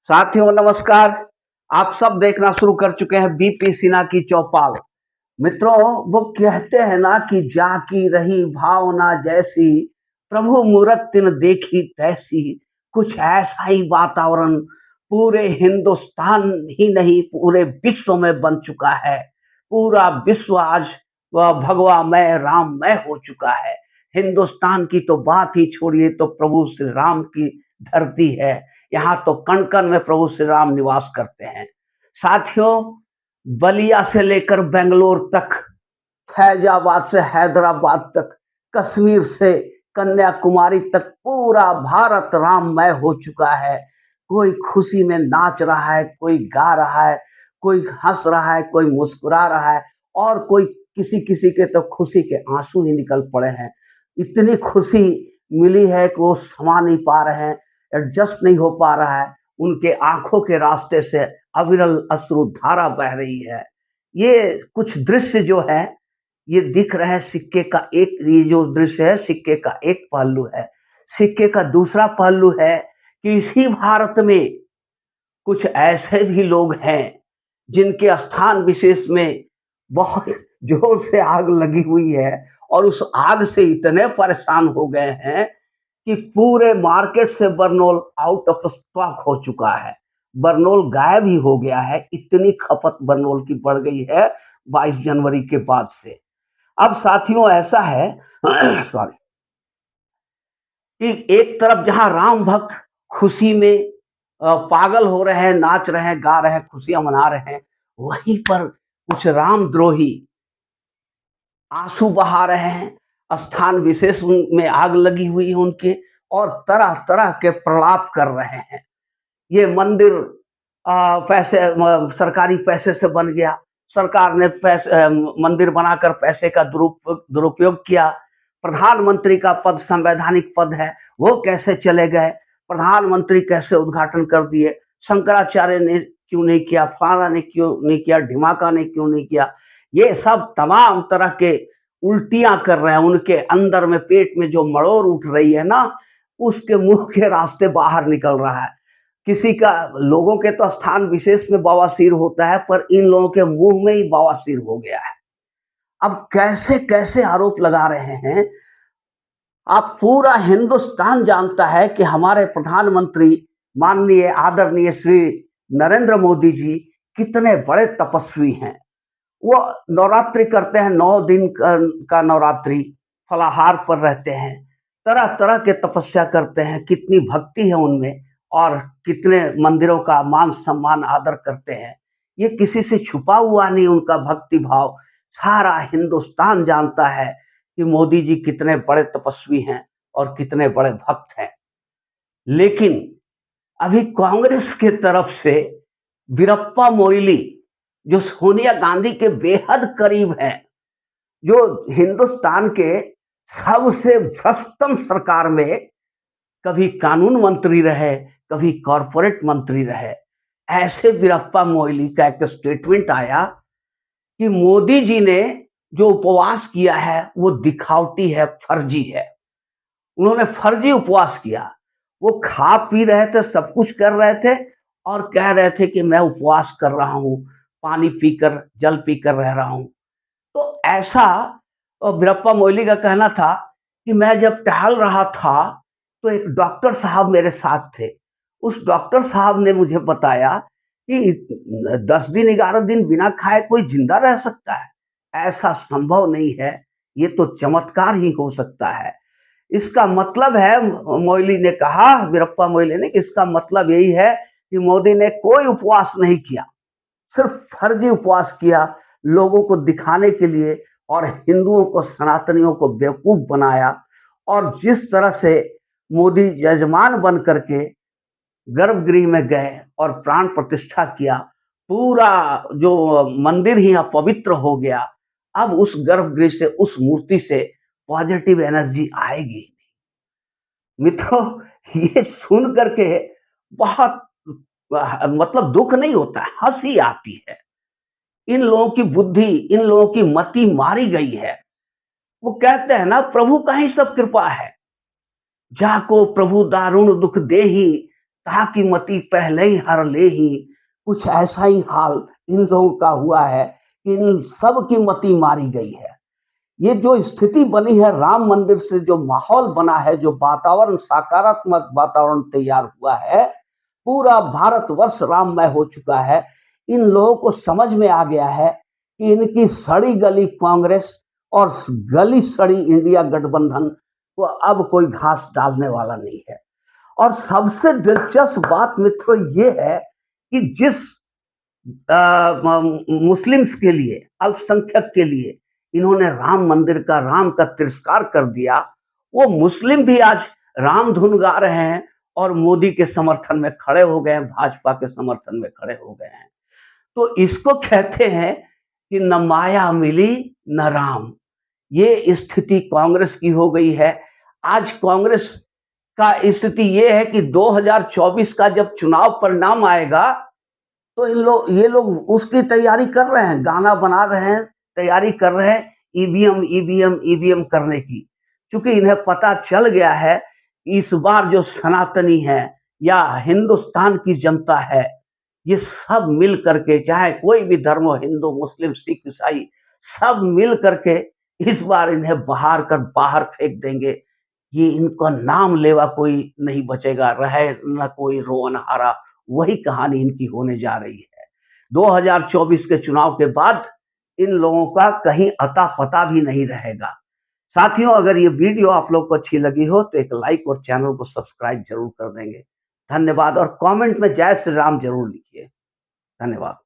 साथियों नमस्कार। आप सब देखना शुरू कर चुके हैं बीपी सिन्हा की चौपाल। मित्रों, वो कहते हैं ना कि जाकी रही भावना जैसी, प्रभु मूरत तिन देखी तैसी। कुछ ऐसा ही वातावरण पूरे हिंदुस्तान ही नहीं पूरे विश्व में बन चुका है। पूरा विश्व आज वह भगवामय राममय हो चुका है। हिंदुस्तान की तो बात ही छोड़िए, तो प्रभु श्री राम की धरती है। यहाँ तो कण कण में प्रभु श्री राम निवास करते हैं। साथियों, बलिया से लेकर बेंगलोर तक, फैजाबाद से हैदराबाद तक, कश्मीर से कन्याकुमारी तक पूरा भारत राममय हो चुका है। कोई खुशी में नाच रहा है, कोई गा रहा है, कोई हंस रहा है, कोई मुस्कुरा रहा है, और कोई किसी किसी के तो खुशी के आंसू ही निकल पड़े हैं। इतनी खुशी मिली है कि वो समा नहीं पा रहे हैं, एडजस्ट नहीं हो पा रहा है। उनके आंखों के रास्ते से अविरल अश्रुधारा बह रही है। ये कुछ दृश्य जो है, ये दिख रहा है सिक्के का एक, ये जो दृश्य है सिक्के का एक पहलू है। सिक्के का दूसरा पहलू है कि इसी भारत में कुछ ऐसे भी लोग हैं जिनके स्थान विशेष में बहुत जोर से आग लगी हुई है, और उस आग से इतने परेशान हो गए हैं कि पूरे मार्केट से बरनोल आउट ऑफ स्टॉक हो चुका है। बरनोल गायब ही हो गया है, इतनी खपत बरनोल की बढ़ गई है 22 जनवरी के बाद से। अब साथियों ऐसा है सॉरी, कि एक तरफ जहां राम भक्त खुशी में पागल हो रहे हैं, नाच रहे हैं, गा रहे हैं, खुशियां मना रहे हैं, वहीं पर कुछ रामद्रोही आंसू बहा रहे हैं। स्थान विशेष में आग लगी हुई है उनके, और तरह तरह के प्रलाप कर रहे हैं। ये मंदिर पैसे सरकारी पैसे से बन गया, सरकार ने पैसे मंदिर बनाकर पैसे का दुरुपयोग किया। प्रधानमंत्री का पद संवैधानिक पद है, वो कैसे चले गए? प्रधानमंत्री कैसे उद्घाटन कर दिए? शंकराचार्य ने क्यों नहीं किया? फलाना ने क्यों नहीं किया? ढिमाका ने क्यों नहीं किया? ये सब तमाम तरह के उल्टियां कर रहे हैं। उनके अंदर में पेट में जो मड़ोर उठ रही है ना, उसके मुंह के रास्ते बाहर निकल रहा है। किसी का, लोगों के तो स्थान विशेष में बवासीर होता है, पर इन लोगों के मुंह में ही बवासीर हो गया है। अब कैसे कैसे आरोप लगा रहे हैं। आप पूरा हिंदुस्तान जानता है कि हमारे प्रधानमंत्री माननीय आदरणीय श्री नरेंद्र मोदी जी कितने बड़े तपस्वी हैं। वो नवरात्रि करते हैं, 9 दिन का नवरात्रि, फलाहार पर रहते हैं, तरह तरह के तपस्या करते हैं। कितनी भक्ति है उनमें, और कितने मंदिरों का मान सम्मान आदर करते हैं। ये किसी से छुपा हुआ नहीं, उनका भक्ति भाव सारा हिंदुस्तान जानता है कि मोदी जी कितने बड़े तपस्वी हैं और कितने बड़े भक्त हैं। लेकिन अभी कांग्रेस के तरफ से वीरप्पा मोइली, जो सोनिया गांधी के बेहद करीब हैं, जो हिंदुस्तान के सबसे भ्रष्टतम सरकार में कभी कानून मंत्री रहे, कभी कॉरपोरेट मंत्री रहे, ऐसे वीरप्पा मोइली का एक स्टेटमेंट आया कि मोदी जी ने जो उपवास किया है वो दिखावटी है, फर्जी है। उन्होंने फर्जी उपवास किया। वो खा पी रहे थे, सब कुछ कर रहे थे, और कह रहे थे कि मैं उपवास कर रहा हूँ, पानी पीकर, जल पीकर रह रहा हूँ। तो ऐसा वीरप्पा मोइली का कहना था कि मैं जब टहल रहा था तो एक डॉक्टर साहब मेरे साथ थे। उस डॉक्टर साहब ने मुझे बताया कि 10 दिन 11 दिन बिना खाए कोई जिंदा रह सकता है? ऐसा संभव नहीं है, ये तो चमत्कार ही हो सकता है। इसका मतलब है, मोइली ने कहा, वीरप्पा मोइली ने, कि इसका मतलब यही है कि मोदी ने कोई उपवास नहीं किया, सिर्फ फर्जी उपवास किया, लोगों को दिखाने के लिए, और हिंदुओं को, सनातनियों को बेवकूफ बनाया। और जिस तरह से मोदी यजमान बन करके गर्भगृह में गए और प्राण प्रतिष्ठा किया, पूरा जो मंदिर ही अपवित्र हो गया। अब उस गर्भगृह से, उस मूर्ति से पॉजिटिव एनर्जी आएगी। मित्रों, ये सुन करके बहुत मतलब दुख नहीं होता है, हंसी आती है। इन लोगों की बुद्धि, इन लोगों की मति मारी गई है। वो कहते हैं ना, प्रभु का ही सब कृपा है। जाको प्रभु दारुण दुख देही, ताकि मती पहले ही हर ले ही, कुछ ऐसा ही हाल इन लोगों का हुआ है कि इन सब की मती मारी गई है। ये जो स्थिति बनी है राम मंदिर से, जो माहौल बना है, जो वातावरण, सकारात्मक वातावरण तैयार हुआ है, पूरा भारतवर्ष राममय हो चुका है। इन लोगों को समझ में आ गया है कि इनकी सड़ी गली कांग्रेस और गली सड़ी इंडिया गठबंधन को अब कोई घास डालने वाला नहीं है। और सबसे दिलचस्प बात मित्रों ये है कि जिस मुस्लिम्स के लिए, अल्पसंख्यक के लिए इन्होंने राम मंदिर का, राम का तिरस्कार कर दिया, वो मुस्लिम भी आज राम धुन गा रहे हैं और मोदी के समर्थन में खड़े हो गए हैं, भाजपा के समर्थन में खड़े हो गए हैं। तो इसको कहते हैं कि न माया मिली न राम। ये स्थिति कांग्रेस की हो गई है। आज कांग्रेस का स्थिति ये है कि 2024 का जब चुनाव परिणाम आएगा, तो ये लोग उसकी तैयारी कर रहे हैं, गाना बना रहे हैं, तैयारी कर रहे हैं ईवीएम ईवीएम ईवीएम करने की। क्योंकि इन्हें पता चल गया है कि इस बार जो सनातनी है या हिंदुस्तान की जनता है, ये सब मिल करके, चाहे कोई भी धर्म हो, हिंदू, मुस्लिम, सिख, ईसाई, सब मिल करके इस बार इन्हें बहार कर बाहर फेंक देंगे। ये इनका नाम लेवा कोई नहीं बचेगा, रहे न कोई रोअनहारा, वही कहानी इनकी होने जा रही है। 2024 के चुनाव के बाद इन लोगों का कहीं अता पता भी नहीं रहेगा। साथियों, अगर ये वीडियो आप लोग को अच्छी लगी हो तो एक लाइक और चैनल को सब्सक्राइब जरूर कर देंगे। धन्यवाद। और कमेंट में जय श्री राम जरूर लिखिए। धन्यवाद।